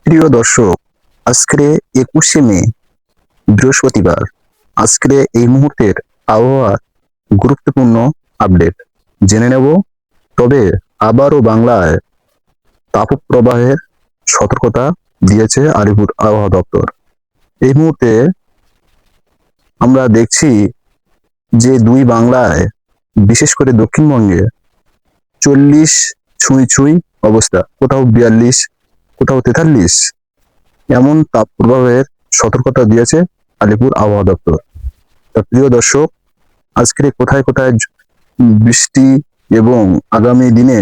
প্রিয় দর্শক, আজকে 21শে মে, বৃহস্পতিবার। আজকে এই মুহূর্তের আবহাওয়ার গুরুত্বপূর্ণ আপডেট জেনে নেব। তবে আবারও বাংলায় তাপপ্রবাহের সতর্কতা দিয়েছে আলিপুর আবহাওয়া দপ্তর। এই মুহূর্তে আমরা দেখছি যে দুই বাংলায়, বিশেষ করে দক্ষিণবঙ্গে 40 ছুঁই ছুঁই অবস্থা, কোথাও 42, কোথাও 43, এমন তাপপ্রবাহের সতর্কতা দিয়েছে আলিপুর আবহাওয়া দপ্তর। তা প্রিয় দর্শক, আজকে কোথায় কোথায় বৃষ্টি এবং আগামী দিনে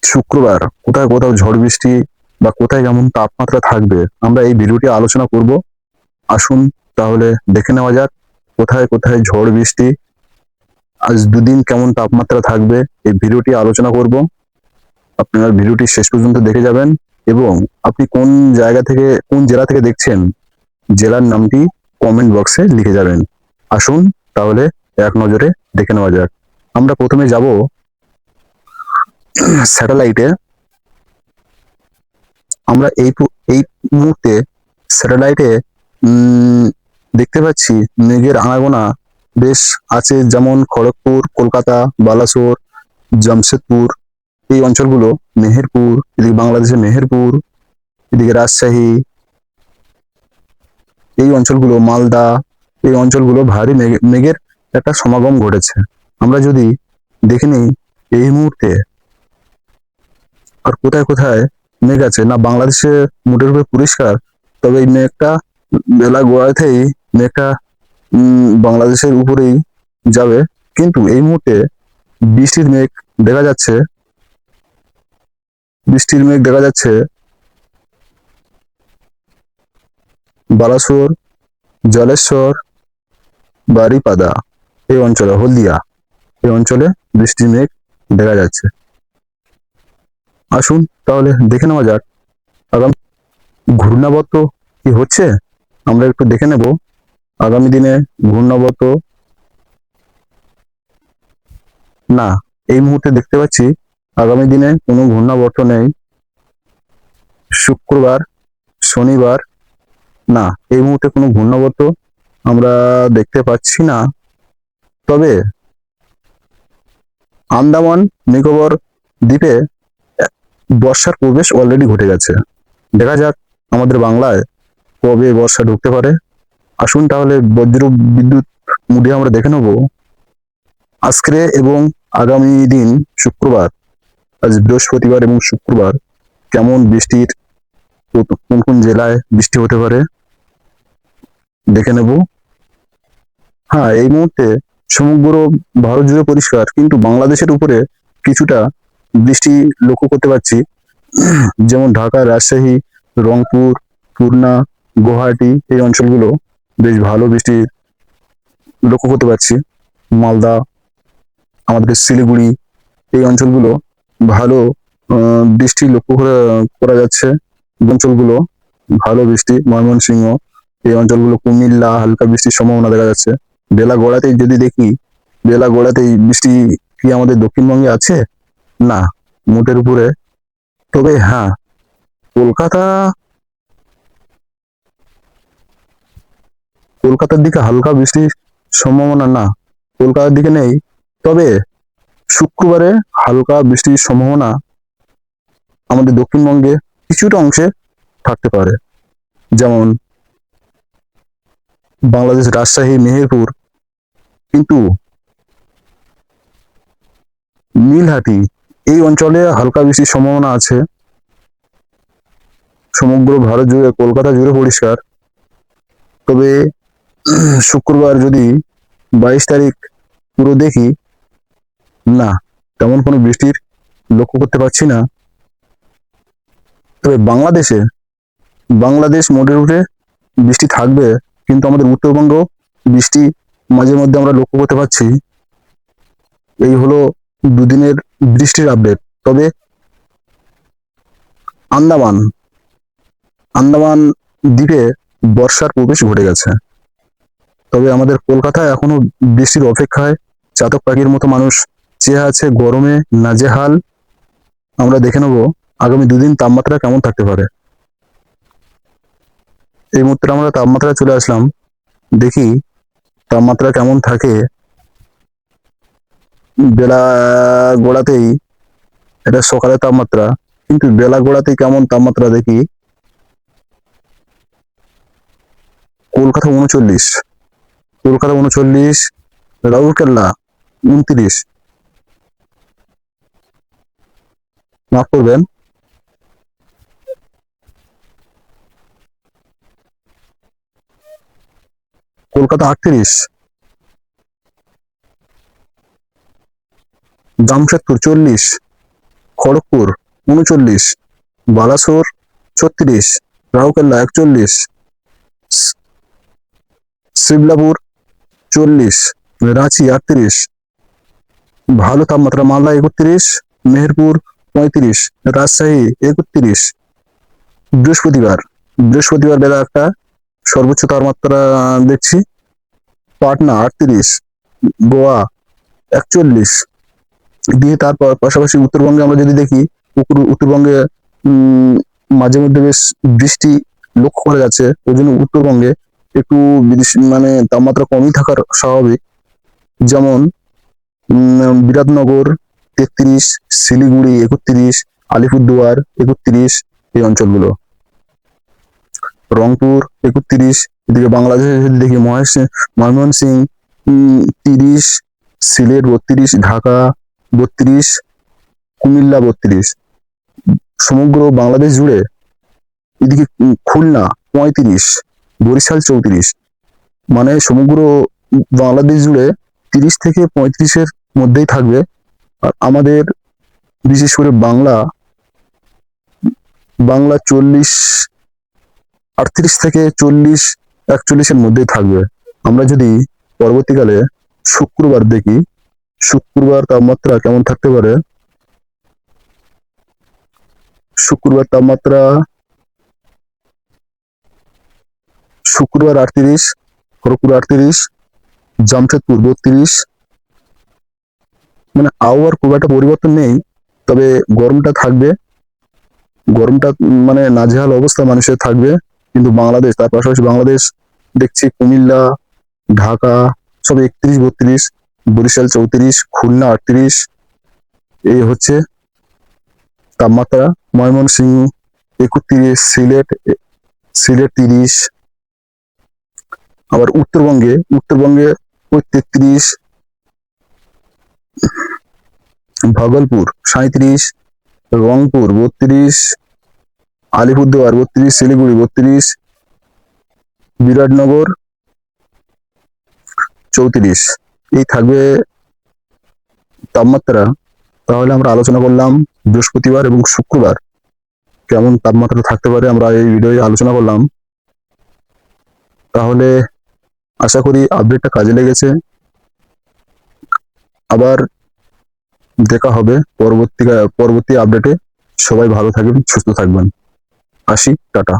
শুক্রবার কোথায় কোথাও ঝড় বৃষ্টি বা কোথায় কেমন তাপমাত্রা থাকবে, আমরা এই ভিডিওটি আলোচনা করব। আসুন তাহলে দেখে নেওয়া যাক কোথায় কোথায় ঝড় বৃষ্টি, আজ দুদিন কেমন তাপমাত্রা থাকবে, এই ভিডিওটি আলোচনা করব। আপনারা ভিডিওটি শেষ পর্যন্ত দেখে যাবেন এবং আপনি কোন জায়গা থেকে, কোন জেলা থেকে দেখছেন, জেলার নামটি কমেন্ট বক্সে লিখে যাবেন। আসুন তাহলে এক নজরে দেখে নেওয়া যাক। আমরা প্রথমে যাব স্যাটেলাইটে। আমরা এই মুহূর্তে স্যাটেলাইটে দেখতে পাচ্ছি মেঘের আনাগোনা বেশ আছে, যেমন খড়গপুর, কলকাতা, বালাসোর, জামশেদপুর, এই অঞ্চলগুলো, মেহেরপুর, এদিকে বাংলাদেশের মেহেরপুর, এদিকে রাজশাহী, এই অঞ্চলগুলো, মালদা, এই অঞ্চলগুলো ভারী মেঘের একটা সমাগম ঘটেছে। আমরা যদি দেখে নিই এই মুহূর্তে আর কোথায় কোথায় মেঘ আছে, না বাংলাদেশে মোটের উপরে পরিষ্কার, তবে এই মেঘটা বেলা গোড়াতেই মেঘটা বাংলাদেশের উপরেই যাবে। কিন্তু এই মুহূর্তে বৃষ্টির মেঘ দেখা যাচ্ছে, বৃষ্টির মেঘ দেখা যাচ্ছে বালাসোর, জলেশ্বর, বারিপাদা, এই অঞ্চলে, হলদিয়া, এই অঞ্চলে বৃষ্টির মেঘ দেখা যাচ্ছে। আসুন তাহলে দেখে নেওয়া যাক আগামী ঘূর্ণাবর্ত কি হচ্ছে, আমরা একটু দেখে নেব। আগামী দিনে ঘূর্ণাবর্ত, না এই মুহূর্তে দেখতে পাচ্ছি আগামী দিনে কোনো ঘূর্ণাবর্ত নেই। শুক্রবার, শনিবার, না এই মুহূর্তে কোনো ঘূর্ণাবর্ত আমরা দেখতে পাচ্ছি না। তবে আন্দামান নিকোবর দ্বীপে বর্ষার প্রবেশ অলরেডি ঘটে গেছে। দেখা যাক আমাদের বাংলায় কবে বর্ষা ঢুকতে পারে। আসুন তাহলে বজ্র বিদ্যুৎ মুডে আমরা দেখে নেব আজকে এবং আগামী দিন শুক্রবার, আজ বৃহস্পতিবার এবং শুক্রবার, কেমন বৃষ্টির, কোন কোন জেলায় বৃষ্টি হতে পারে দেখে নেব। হ্যাঁ, এই মুহূর্তে সমগ্র ভারত জুড়ে পরিষ্কার, কিন্তু বাংলাদেশের উপরে কিছুটা বৃষ্টি লক্ষ্য করতে পারছি। যেমন ঢাকা, রাজশাহী, রংপুর, খুলনা, গুয়াহাটি, এই অঞ্চলগুলো বেশ ভালো বৃষ্টি লক্ষ্য করতে পারছি। মালদা, আমাদের শিলিগুড়ি, এই অঞ্চলগুলো ভালো বৃষ্টি লক্ষ্য করা যাচ্ছে। অঞ্চলগুলো ভালো বৃষ্টি, ময়মনসিংহ, এই অঞ্চলগুলো, কুমিল্লা, হালকা বৃষ্টির সম্ভাবনা দেখা যাচ্ছে। বেলা গড়াতেই যদি দেখি, বেলা গড়াতেই বৃষ্টি কি আমাদের দক্ষিণবঙ্গে আছে, না মোটের উপরে। তবে হ্যাঁ, কলকাতা, কলকাতার দিকে হালকা বৃষ্টির সম্ভাবনা, না কলকাতার দিকে নেই। তবে শুক্রবারে হালকা বৃষ্টির সম্ভাবনা আমাদের দক্ষিণবঙ্গে কিছুটা অংশে থাকতে পারে, যেমন বাংলাদেশ, রাজশাহী, মেহেরপুর, কিন্তু নীলহাটি, এই অঞ্চলে হালকা বৃষ্টির সম্ভাবনা আছে। সমগ্র ভারত জুড়ে, কলকাতা জুড়ে পরিষ্কার। তবে শুক্রবার যদি 22 তারিখ পুরো দেখি, না তেমন কোনো বৃষ্টির লক্ষ্য করতে পারছি না। তবে বাংলাদেশ মোটের উপরে বৃষ্টি থাকবে, কিন্তু আমাদের উত্তরবঙ্গ বৃষ্টি মাঝে মধ্যে আমরা লক্ষ্য করতে পারছি। এই হলো দুদিনের বৃষ্টির আপডেট। তবে আন্দামান, আন্দামান দ্বীপে বর্ষার প্রবেশ ঘটে গেছে। তবে আমাদের কলকাতায় এখনো বৃষ্টির অপেক্ষায় চাতক পাখির মতো মানুষ চেয়ে আছে, গরমে নাজেহাল। আমরা দেখে নেব আগামী দুদিন তাপমাত্রা কেমন থাকতে পারে। এই মুহূর্তে আমরা তাপমাত্রা চলে আসলাম, দেখি তাপমাত্রা কেমন থাকে বেলা গোড়াতেই। এটা সকালের তাপমাত্রা, কিন্তু বেলা গোড়াতেই কেমন তাপমাত্রা দেখি। কলকাতা 39, কলকাতা 39, রাউরকেল্লা 29, মাফ করবেন, কলকাতা 38, জামশেদপুর 40, খড়গপুর 39, বালাসোর 36, রাউরকেল্লা 41, শিবলাপুর 40, রাঁচি 38, ভালো তাপমাত্রা মালদা 31, মেহেরপুর 35, রাজশাহী 31। বৃহস্পতিবার, বৃহস্পতিবার বেলা একটা সর্বোচ্চ তাপমাত্রা দেখছি পাটনা 38, গোয়া 41। দিয়ে তারপর পাশাপাশি উত্তরবঙ্গে আমরা যদি দেখি, উত্তরবঙ্গে মাঝে মধ্যে বেশ বৃষ্টি লক্ষ্য করা যাচ্ছে, ওই জন্য উত্তরবঙ্গে একটু মানে তাপমাত্রা কমই থাকার স্বাভাবিক। যেমন বিরাটনগর 33, শিলিগুড়ি 31, আলিপুরদুয়ার 31, এই অঞ্চলগুলো, রংপুর 31, এদিকে বাংলাদেশে যদি দেখি ময়মনসিং 30, সিলেট 32, ঢাকা 32, কুমিল্লা 32, সমগ্র বাংলাদেশ জুড়ে এদিকে খুলনা 35, বরিশাল 34, মানে সমগ্র বাংলাদেশ জুড়ে 30 থেকে 35-এর মধ্যেই থাকবে। আর আমাদের বিশেষ করে বাংলা 40, 38 থেকে 40, 41-এর মধ্যেই থাকবে। আমরা যদি পরবর্তীকালে শুক্রবার দেখি, শুক্রবার তাপমাত্রা কেমন থাকতে পারে। শুক্রবার তাপমাত্রা, শুক্রবার 38, খড়গপুর 38, জামশেদপুর 32, মানে আবহাওয়ার খুব একটা পরিবর্তন নেই, তবে গরমটা থাকবে, গরমটা মানে নাজেহাল অবস্থা মানুষের থাকবে। কিন্তু বাংলাদেশ, তার পাশাপাশি বাংলাদেশ দেখছি কুমিল্লা, ঢাকা সব 31, 32, বরিশাল 34, খুলনা 38, এই হচ্ছে তাপমাত্রা। ময়মনসিংহ 31, সিলেট 30, আবার উত্তরবঙ্গে ওই 33, ভাগলপুর 37, রংপুর 32, আলিপুরদুয়ার 32, শিলিগুড়ি 32, বিরাটনগর 34, এই থাকবে তাপমাত্রা। তাহলে আমরা আলোচনা করলাম বৃহস্পতিবার এবং শুক্রবার কেমন তাপমাত্রা থাকতে পারে, আমরা এই ভিডিওয়ে আলোচনা করলাম। তাহলে আশা করি আপডেটটা কাজে লেগেছে। আবার দেখা হবে পরবর্তী আপডেটে। সবাই ভালো থাকবেন, সুস্থ থাকবেন। আসি, টাটা।